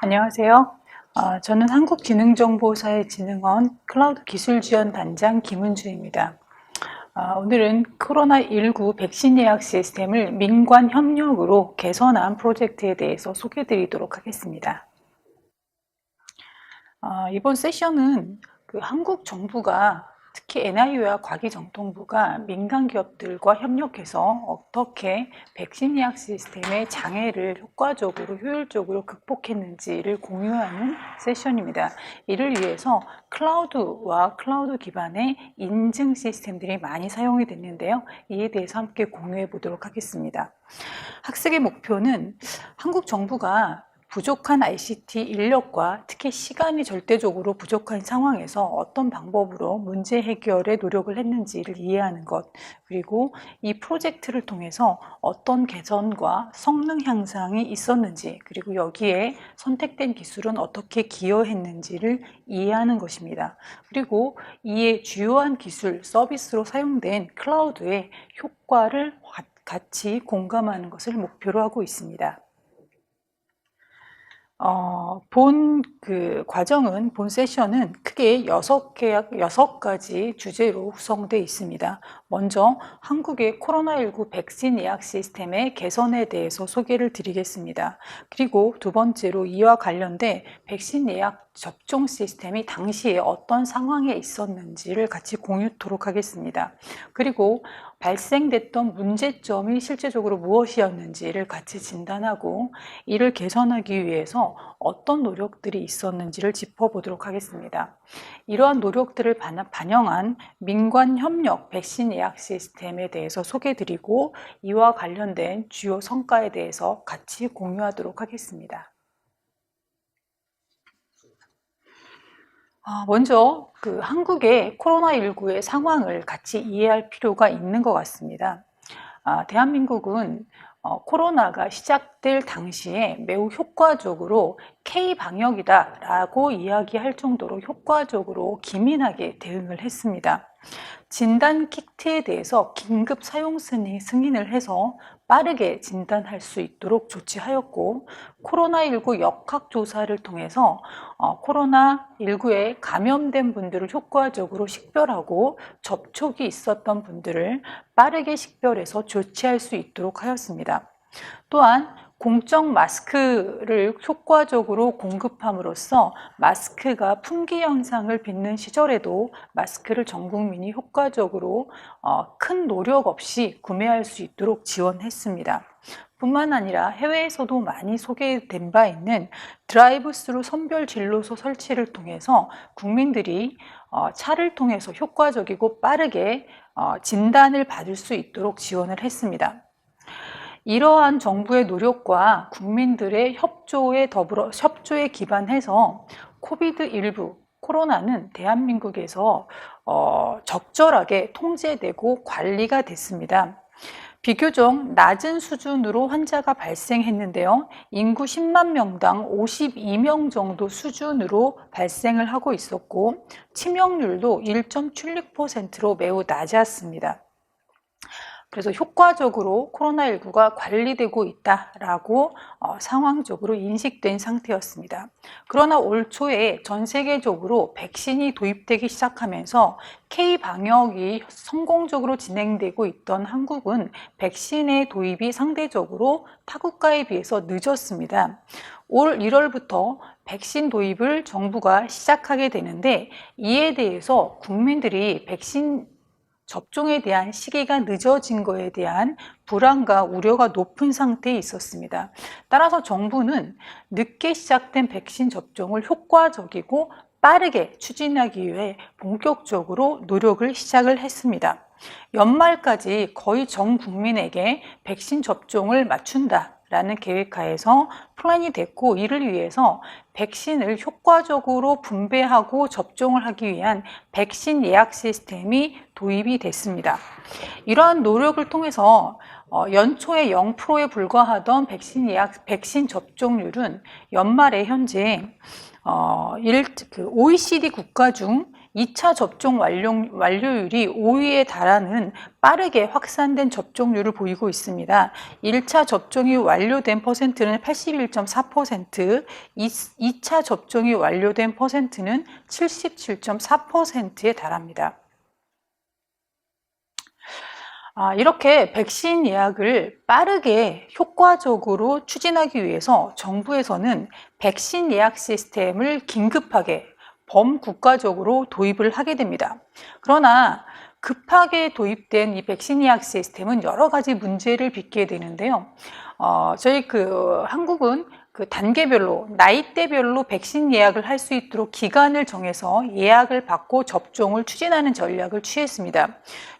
안녕하세요. 저는 한국지능정보사회진흥원 클라우드 기술지원단장 김은주입니다. 오늘은 코로나19 백신 예약 시스템을 민관 협력으로 개선한 프로젝트에 대해서 소개해 드리도록 하겠습니다. 이번 세션은 한국 정부가 특히 NIO와 과기정통부가 민간 기업들과 협력해서 어떻게 백신 예약 시스템의 장애를 효과적으로 효율적으로 극복했는지를 공유하는 세션입니다. 이를 위해서 클라우드와 클라우드 기반의 인증 시스템들이 많이 사용이 됐는데요. 이에 대해서 함께 공유해 보도록 하겠습니다. 학습의 목표는 한국 정부가 부족한 ICT 인력과 특히 시간이 절대적으로 부족한 상황에서 어떤 방법으로 문제 해결에 노력을 했는지를 이해하는 것, 그리고 이 프로젝트를 통해서 어떤 개선과 성능 향상이 있었는지, 그리고 여기에 선택된 기술은 어떻게 기여했는지를 이해하는 것입니다. 그리고 이에 주요한 기술, 서비스로 사용된 클라우드의 효과를 같이 공감하는 것을 목표로 하고 있습니다. 본 과정은, 본 세션은 크게 6가지 주제로 구성되어 있습니다. 먼저 한국의 코로나19 백신 예약 시스템의 개선에 대해서 소개를 드리겠습니다. 그리고 두 번째로 이와 관련된 백신 예약 접종 시스템이 당시에 어떤 상황에 있었는지를 같이 공유토록 하겠습니다. 그리고 발생됐던 문제점이 실제적으로 무엇이었는지를 같이 진단하고 이를 개선하기 위해서 어떤 노력들이 있었는지를 짚어보도록 하겠습니다. 이러한 노력들을 반영한 민관협력 백신 예약 시스템에 대해서 소개드리고 이와 관련된 주요 성과에 대해서 같이 공유하도록 하겠습니다. 먼저 한국의 코로나19의 상황을 같이 이해할 필요가 있는 것 같습니다. 대한민국은 코로나가 시작될 당시에 매우 효과적으로 K-방역이다라고 이야기할 정도로 효과적으로 기민하게 대응을 했습니다. 진단 키트에 대해서 긴급 사용 승인을 해서 빠르게 진단할 수 있도록 조치하였고, 코로나19 역학조사를 통해서 코로나19에 감염된 분들을 효과적으로 식별하고 접촉이 있었던 분들을 빠르게 식별해서 조치할 수 있도록 하였습니다. 또한 공적 마스크를 효과적으로 공급함으로써 마스크가 품귀 현상을 빚는 시절에도 마스크를 전 국민이 효과적으로 큰 노력 없이 구매할 수 있도록 지원했습니다. 뿐만 아니라 해외에서도 많이 소개된 바 있는 드라이브스루 선별 진료소 설치를 통해서 국민들이 차를 통해서 효과적이고 빠르게 진단을 받을 수 있도록 지원을 했습니다. 이러한 정부의 노력과 국민들의 협조에 기반해서 코비드19 코로나는 대한민국에서 적절하게 통제되고 관리가 됐습니다. 비교적 낮은 수준으로 환자가 발생했는데요. 인구 10만 명당 52명 정도 수준으로 발생을 하고 있었고 치명률도 1.76%로 매우 낮았습니다. 그래서 효과적으로 코로나19가 관리되고 있다라고 상황적으로 인식된 상태였습니다. 그러나 올 초에 전 세계적으로 백신이 도입되기 시작하면서 K-방역이 성공적으로 진행되고 있던 한국은 백신의 도입이 상대적으로 타국가에 비해서 늦었습니다. 올 1월부터 백신 도입을 정부가 시작하게 되는데 이에 대해서 국민들이 백신 접종에 대한 시기가 늦어진 것에 대한 불안과 우려가 높은 상태에 있었습니다. 따라서 정부는 늦게 시작된 백신 접종을 효과적이고 빠르게 추진하기 위해 본격적으로 노력을 시작을 했습니다. 연말까지 거의 전 국민에게 백신 접종을 맞춘다 라는 계획하에서 플랜이 됐고 이를 위해서 백신을 효과적으로 분배하고 접종을 하기 위한 백신 예약 시스템이 도입이 됐습니다. 이러한 노력을 통해서 연초에 0%에 불과하던 백신 접종률은 연말에 현재 OECD 국가 중 2차 접종 완료율이 5위에 달하는 빠르게 확산된 접종률을 보이고 있습니다. 1차 접종이 완료된 퍼센트는 81.4%, 2차 접종이 완료된 퍼센트는 77.4%에 달합니다. 이렇게 백신 예약을 빠르게 효과적으로 추진하기 위해서 정부에서는 백신 예약 시스템을 긴급하게 범국가적으로 도입을 하게 됩니다. 그러나 급하게 도입된 이 백신 예약 시스템은 여러 가지 문제를 빚게 되는데요. 저희 한국은 단계별로, 나이대별로 백신 예약을 할 수 있도록 기간을 정해서 예약을 받고 접종을 추진하는 전략을 취했습니다.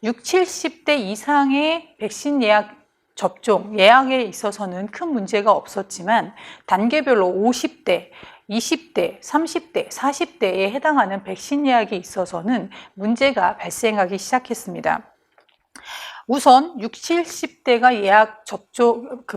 60, 70대 이상의 백신 예약에 있어서는 큰 문제가 없었지만 단계별로 50대, 20대, 30대, 40대에 해당하는 백신 예약에 있어서는 문제가 발생하기 시작했습니다. 우선 60, 70대가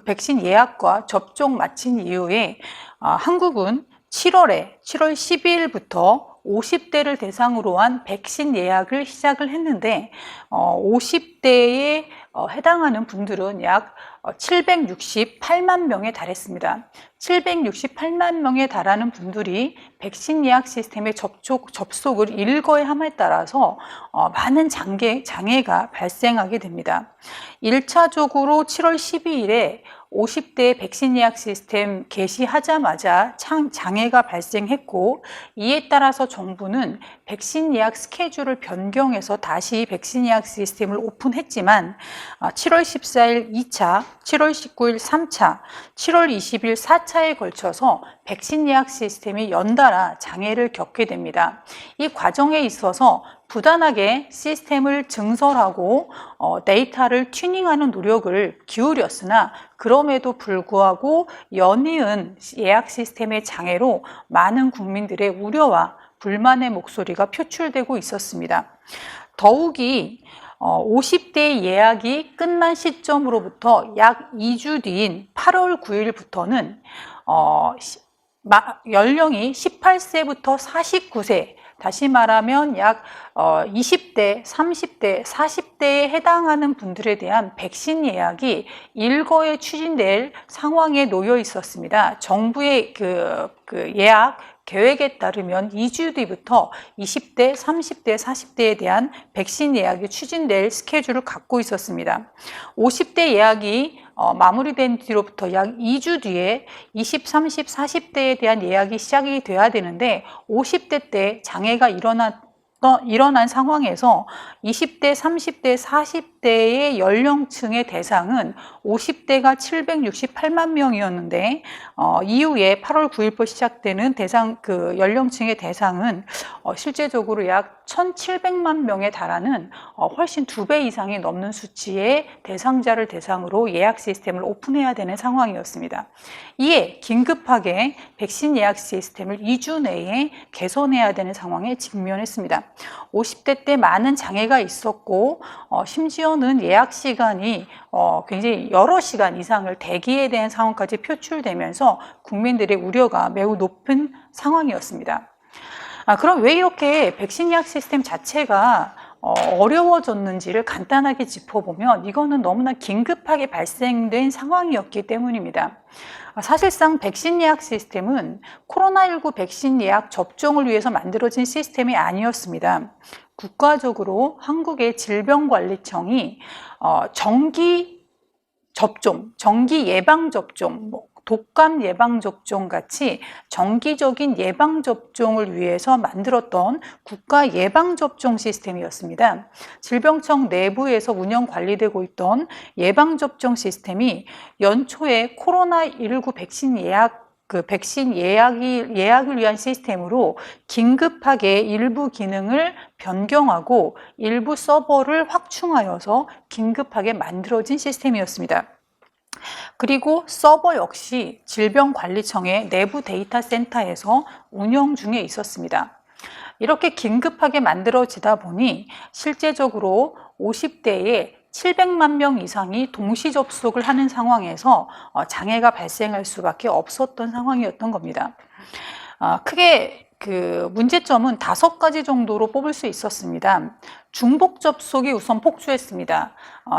백신 예약과 접종 마친 이후에 한국은 7월 12일부터 50대를 대상으로 한 백신 예약을 시작을 했는데 50대에 해당하는 분들은 약 768만 명에 달했습니다. 768만 명에 달하는 분들이 백신 예약 시스템의 접속을 일거에함에 따라서 많은 장애가 발생하게 됩니다. 1차적으로 7월 12일에 50대 백신 예약 시스템 개시하자마자 장애가 발생했고, 이에 따라서 정부는 백신 예약 스케줄을 변경해서 다시 백신 예약 시스템을 오픈했지만 7월 14일 2차, 7월 19일 3차, 7월 20일 4차에 걸쳐서 백신 예약 시스템이 연달아 장애를 겪게 됩니다. 이 과정에 있어서 부단하게 시스템을 증설하고 데이터를 튜닝하는 노력을 기울였으나 그럼에도 불구하고 연이은 예약 시스템의 장애로 많은 국민들의 우려와 불만의 목소리가 표출되고 있었습니다. 더욱이 50대 예약이 끝난 시점으로부터 약 2주 뒤인 8월 9일부터는 연령이 18세부터 49세, 다시 말하면 약 20대, 30대, 40대에 해당하는 분들에 대한 백신 예약이 일거에 추진될 상황에 놓여 있었습니다. 정부의 예약 계획에 따르면 2주 뒤부터 20대, 30대, 40대에 대한 백신 예약이 추진될 스케줄을 갖고 있었습니다. 50대 예약이 마무리된 뒤로부터 약 2주 뒤에 20, 30, 40대에 대한 예약이 시작이 돼야 되는데 50대 때 장애가 일어난 상황에서 20대, 30대, 40대의 연령층의 대상은 50대가 768만 명이었는데 이후에 8월 9일부터 시작되는 연령층의 대상은 실제적으로 약 1,700만 명에 달하는 훨씬 2배 이상이 넘는 수치의 대상자를 대상으로 예약 시스템을 오픈해야 되는 상황이었습니다. 이에 긴급하게 백신 예약 시스템을 2주 내에 개선해야 되는 상황에 직면했습니다. 50대 때 많은 장애가 있었고 심지어는 예약 시간이 굉장히 여러 시간 이상을 대기해야 되는 상황까지 표출되면서 국민들의 우려가 매우 높은 상황이었습니다. 그럼 왜 이렇게 백신 예약 시스템 자체가 어려워졌는지를 간단하게 짚어보면 이거는 너무나 긴급하게 발생된 상황이었기 때문입니다. 사실상 백신 예약 시스템은 코로나19 백신 예약 접종을 위해서 만들어진 시스템이 아니었습니다. 국가적으로 한국의 질병관리청이 정기 예방접종, 독감 예방접종 같이 정기적인 예방접종을 위해서 만들었던 국가 예방접종 시스템이었습니다. 질병청 내부에서 운영 관리되고 있던 예방접종 시스템이 연초에 코로나19 백신 예약을 위한 시스템으로 긴급하게 일부 기능을 변경하고 일부 서버를 확충하여서 긴급하게 만들어진 시스템이었습니다. 그리고 서버 역시 질병관리청의 내부 데이터 센터에서 운영 중에 있었습니다. 이렇게 긴급하게 만들어지다 보니 실제적으로 50대에 700만 명 이상이 동시 접속을 하는 상황에서 장애가 발생할 수밖에 없었던 상황이었던 겁니다. 크게 그 문제점은 5가지 정도로 뽑을 수 있었습니다. 중복 접속이 우선 폭주했습니다.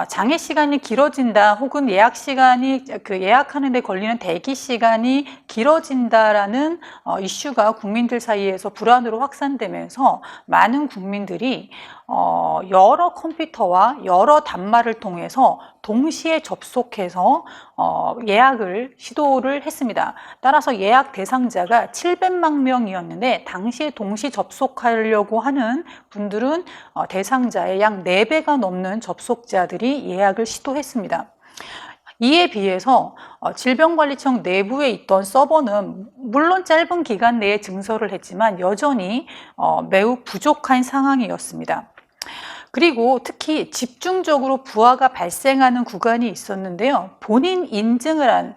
장애 시간이 길어진다, 혹은 예약 시간이 예약하는 데 걸리는 대기 시간이 길어진다라는 이슈가 국민들 사이에서 불안으로 확산되면서 많은 국민들이 여러 컴퓨터와 여러 단말을 통해서 동시에 접속해서 예약을 시도를 했습니다. 따라서 예약 대상자가 700만 명이었는데 당시에 동시 접속하려고 하는 분들은 대상자의 약 4배가 넘는 접속자들이 예약을 시도했습니다. 이에 비해서 질병관리청 내부에 있던 서버는 물론 짧은 기간 내에 증설을 했지만 여전히 매우 부족한 상황이었습니다. 그리고 특히 집중적으로 부하가 발생하는 구간이 있었는데요. 본인 인증을 한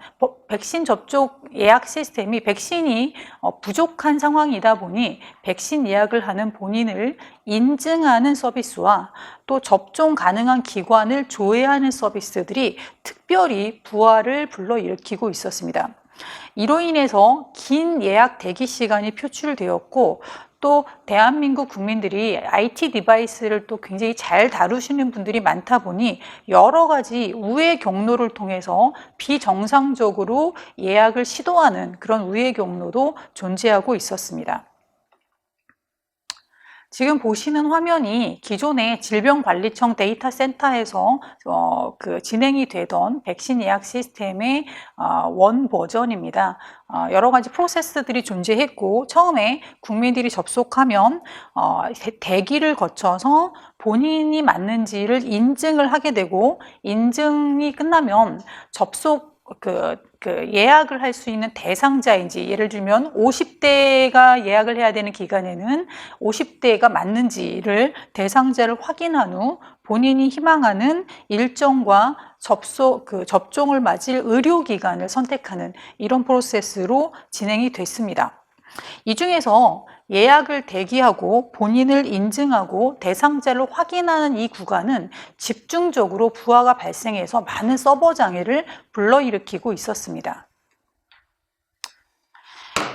백신 접촉 예약 시스템이 백신이 부족한 상황이다 보니 백신 예약을 하는 본인을 인증하는 서비스와 또 접종 가능한 기관을 조회하는 서비스들이 특별히 부하를 불러일으키고 있었습니다. 이로 인해서 긴 예약 대기 시간이 표출되었고, 또 대한민국 국민들이 IT 디바이스를 또 굉장히 잘 다루시는 분들이 많다 보니 여러 가지 우회 경로를 통해서 비정상적으로 예약을 시도하는 그런 우회 경로도 존재하고 있었습니다. 지금 보시는 화면이 기존의 질병관리청 데이터 센터에서 진행이 되던 백신 예약 시스템의 원 버전입니다. 여러 가지 프로세스들이 존재했고, 처음에 국민들이 접속하면 대기를 거쳐서 본인이 맞는지를 인증을 하게 되고, 인증이 끝나면 접속 예약을 할 수 있는 대상자인지, 예를 들면 50대가 예약을 해야 되는 기간에는 50대가 맞는지를 대상자를 확인한 후 본인이 희망하는 일정과 접종을 맞을 의료기관을 선택하는 이런 프로세스로 진행이 됐습니다. 이 중에서 예약을 대기하고 본인을 인증하고 대상자를 확인하는 이 구간은 집중적으로 부하가 발생해서 많은 서버 장애를 불러일으키고 있었습니다.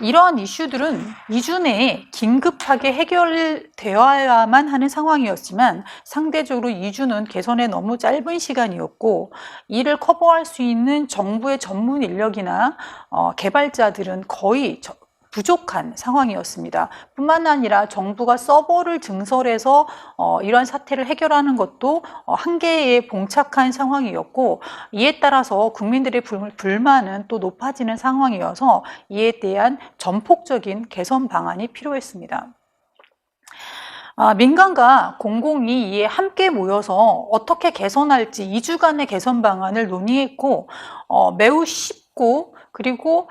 이러한 이슈들은 2주 내에 긴급하게 해결되어야만 하는 상황이었지만 상대적으로 2주는 개선에 너무 짧은 시간이었고, 이를 커버할 수 있는 정부의 전문 인력이나 개발자들은 거의 부족한 상황이었습니다. 뿐만 아니라 정부가 서버를 증설해서 이러한 사태를 해결하는 것도 한계에 봉착한 상황이었고, 이에 따라서 국민들의 불만은 또 높아지는 상황이어서 이에 대한 전폭적인 개선 방안이 필요했습니다. 민간과 공공이 이에 함께 모여서 어떻게 개선할지 2주간의 개선 방안을 논의했고, 매우 쉽고 그리고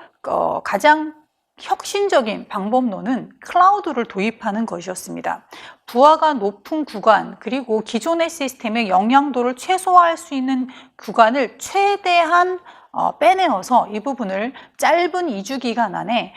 가장 혁신적인 방법론은 클라우드를 도입하는 것이었습니다. 부하가 높은 구간, 그리고 기존의 시스템의 영향도를 최소화할 수 있는 구간을 최대한 빼내어서 이 부분을 짧은 2주 기간 안에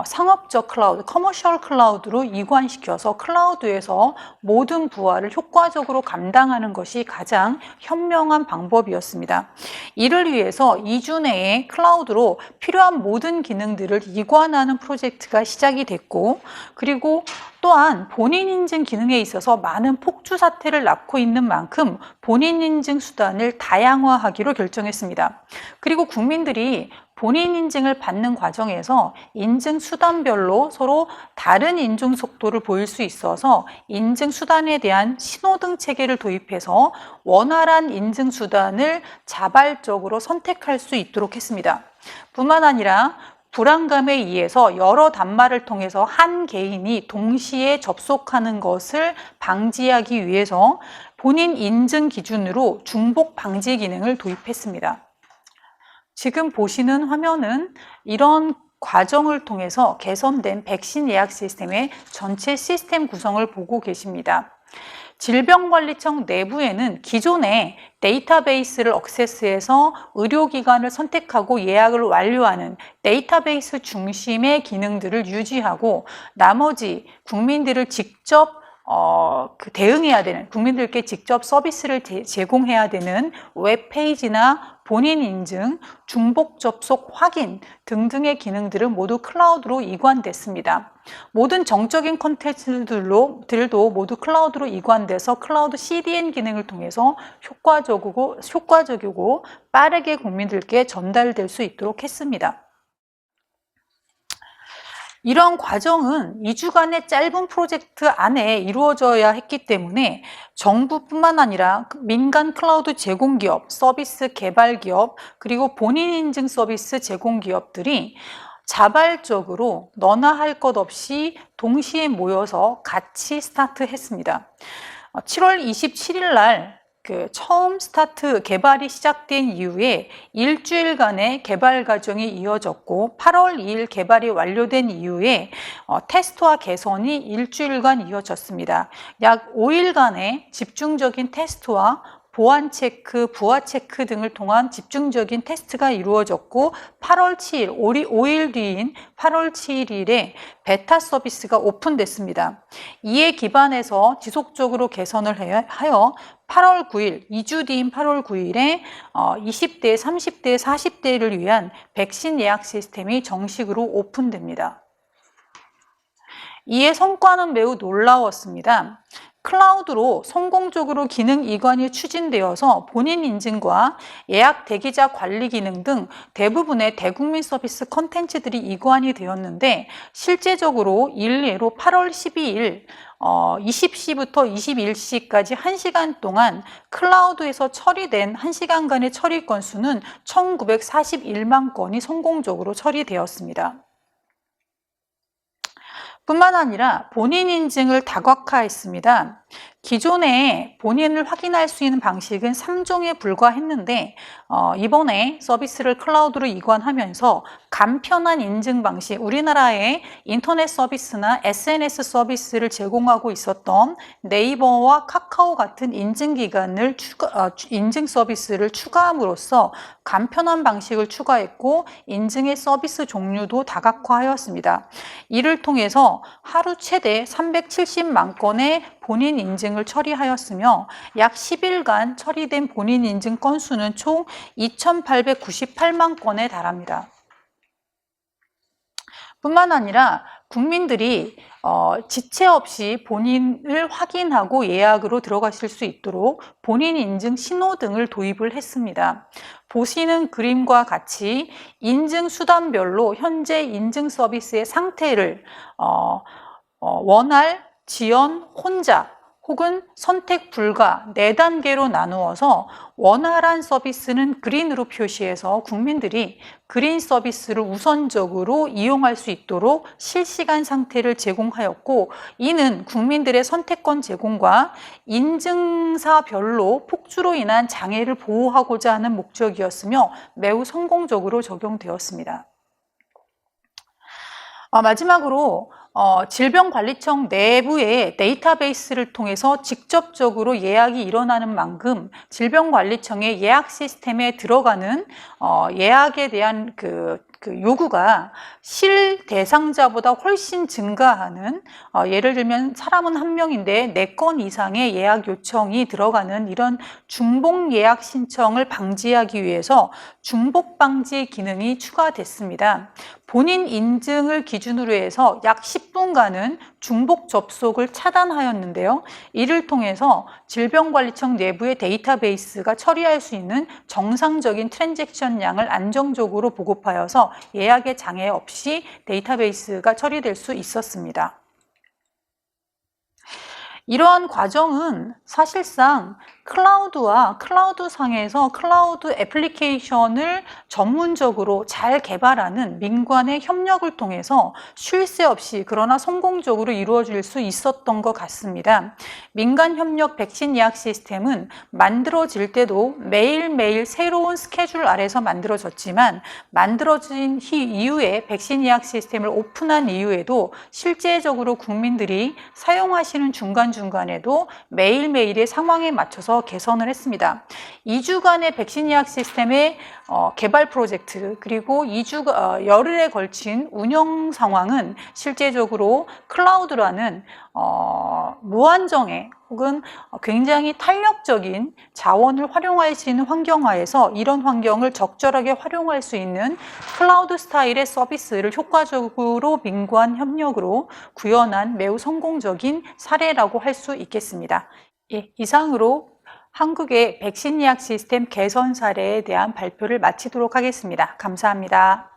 상업적 클라우드, 커머셜 클라우드로 이관시켜서 클라우드에서 모든 부하를 효과적으로 감당하는 것이 가장 현명한 방법이었습니다. 이를 위해서 2주 내에 클라우드로 필요한 모든 기능들을 이관하는 프로젝트가 시작이 됐고, 그리고 또한 본인 인증 기능에 있어서 많은 폭주 사태를 낳고 있는 만큼 본인 인증 수단을 다양화하기로 결정했습니다. 그리고 국민들이 본인 인증을 받는 과정에서 인증 수단별로 서로 다른 인증 속도를 보일 수 있어서 인증 수단에 대한 신호등 체계를 도입해서 원활한 인증 수단을 자발적으로 선택할 수 있도록 했습니다. 뿐만 아니라 불안감에 의해서 여러 단말을 통해서 한 개인이 동시에 접속하는 것을 방지하기 위해서 본인 인증 기준으로 중복 방지 기능을 도입했습니다. 지금 보시는 화면은 이런 과정을 통해서 개선된 백신 예약 시스템의 전체 시스템 구성을 보고 계십니다. 질병관리청 내부에는 기존의 데이터베이스를 액세스해서 의료기관을 선택하고 예약을 완료하는 데이터베이스 중심의 기능들을 유지하고, 나머지 국민들을 직접 대응해야 되는, 국민들께 직접 서비스를 제공해야 되는 웹페이지나 본인 인증, 중복 접속 확인 등등의 기능들은 모두 클라우드로 이관됐습니다. 모든 정적인 콘텐츠들도 모두 클라우드로 이관돼서 클라우드 CDN 기능을 통해서 효과적이고 빠르게 국민들께 전달될 수 있도록 했습니다. 이런 과정은 2주간의 짧은 프로젝트 안에 이루어져야 했기 때문에 정부뿐만 아니라 민간 클라우드 제공기업, 서비스 개발기업, 그리고 본인 인증 서비스 제공기업들이 자발적으로 너나 할 것 없이 동시에 모여서 같이 스타트했습니다. 7월 27일 날 처음 스타트 개발이 시작된 이후에 일주일간의 개발 과정이 이어졌고 8월 2일 개발이 완료된 이후에 테스트와 개선이 일주일간 이어졌습니다. 약 5일간의 집중적인 테스트와 보안 체크, 부하 체크 등을 통한 집중적인 테스트가 이루어졌고 8월 7일, 5일 뒤인 8월 7일에 베타 서비스가 오픈됐습니다. 이에 기반해서 지속적으로 개선을 하여 8월 9일, 2주 뒤인 8월 9일에 20대, 30대, 40대를 위한 백신 예약 시스템이 정식으로 오픈됩니다. 이에 성과는 매우 놀라웠습니다. 클라우드로 성공적으로 기능 이관이 추진되어서 본인 인증과 예약 대기자 관리 기능 등 대부분의 대국민 서비스 콘텐츠들이 이관이 되었는데 실제적으로 일례로 8월 12일 20시부터 21시까지 1시간 동안 클라우드에서 처리된 1시간간의 처리 건수는 1941만 건이 성공적으로 처리되었습니다. 뿐만 아니라 본인 인증을 다각화했습니다. 기존에 본인을 확인할 수 있는 방식은 3종에 불과했는데 이번에 서비스를 클라우드로 이관하면서 간편한 인증 방식, 우리나라의 인터넷 서비스나 SNS 서비스를 제공하고 있었던 네이버와 카카오 같은 인증 서비스를 추가함으로써 간편한 방식을 추가했고 인증의 서비스 종류도 다각화하였습니다. 이를 통해서 하루 최대 370만 건의 본인 인증을 처리하였으며 약 10일간 처리된 본인 인증 건수는 총 2,898만 건에 달합니다. 뿐만 아니라 국민들이 지체 없이 본인을 확인하고 예약으로 들어가실 수 있도록 본인 인증 신호등을 도입을 했습니다. 보시는 그림과 같이 인증 수단별로 현재 인증 서비스의 상태를 원활, 지연, 혼자 혹은 선택 불가 4단계로 나누어서 원활한 서비스는 그린으로 표시해서 국민들이 그린 서비스를 우선적으로 이용할 수 있도록 실시간 상태를 제공하였고 이는 국민들의 선택권 제공과 인증사별로 폭주로 인한 장애를 보호하고자 하는 목적이었으며 매우 성공적으로 적용되었습니다. 마지막으로 질병관리청 내부의 데이터베이스를 통해서 직접적으로 예약이 일어나는 만큼 질병관리청의 예약 시스템에 들어가는 예약에 대한 요구가 실 대상자보다 훨씬 증가하는 예를 들면 사람은 1명인데 4건 이상의 예약 요청이 들어가는 이런 중복 예약 신청을 방지하기 위해서 중복 방지 기능이 추가됐습니다. 본인 인증을 기준으로 해서 약 10분간은 중복 접속을 차단하였는데요. 이를 통해서 질병관리청 내부의 데이터베이스가 처리할 수 있는 정상적인 트랜잭션 양을 안정적으로 보급하여서 예약에 장애 없이 데이터베이스가 처리될 수 있었습니다. 이러한 과정은 사실상 클라우드와 클라우드 상에서 클라우드 애플리케이션을 전문적으로 잘 개발하는 민관의 협력을 통해서 쉴 새 없이 그러나 성공적으로 이루어질 수 있었던 것 같습니다. 민간 협력 백신 예약 시스템은 만들어질 때도 매일매일 새로운 스케줄 아래서 만들어졌지만 만들어진 이후에 백신 예약 시스템을 오픈한 이후에도 실제적으로 국민들이 사용하시는 중간중간에도 매일매일의 상황에 맞춰서 맞춰서 개선을 했습니다. 2주간의 백신 예약 시스템의 개발 프로젝트 그리고 열흘에 걸친 운영 상황은 실제적으로 클라우드라는 무한정의 혹은 굉장히 탄력적인 자원을 활용할 수 있는 환경하에서 이런 환경을 적절하게 활용할 수 있는 클라우드 스타일의 서비스를 효과적으로 민관 협력으로 구현한 매우 성공적인 사례라고 할 수 있겠습니다. 예, 이상으로 한국의 백신 예약 시스템 개선 사례에 대한 발표를 마치도록 하겠습니다. 감사합니다.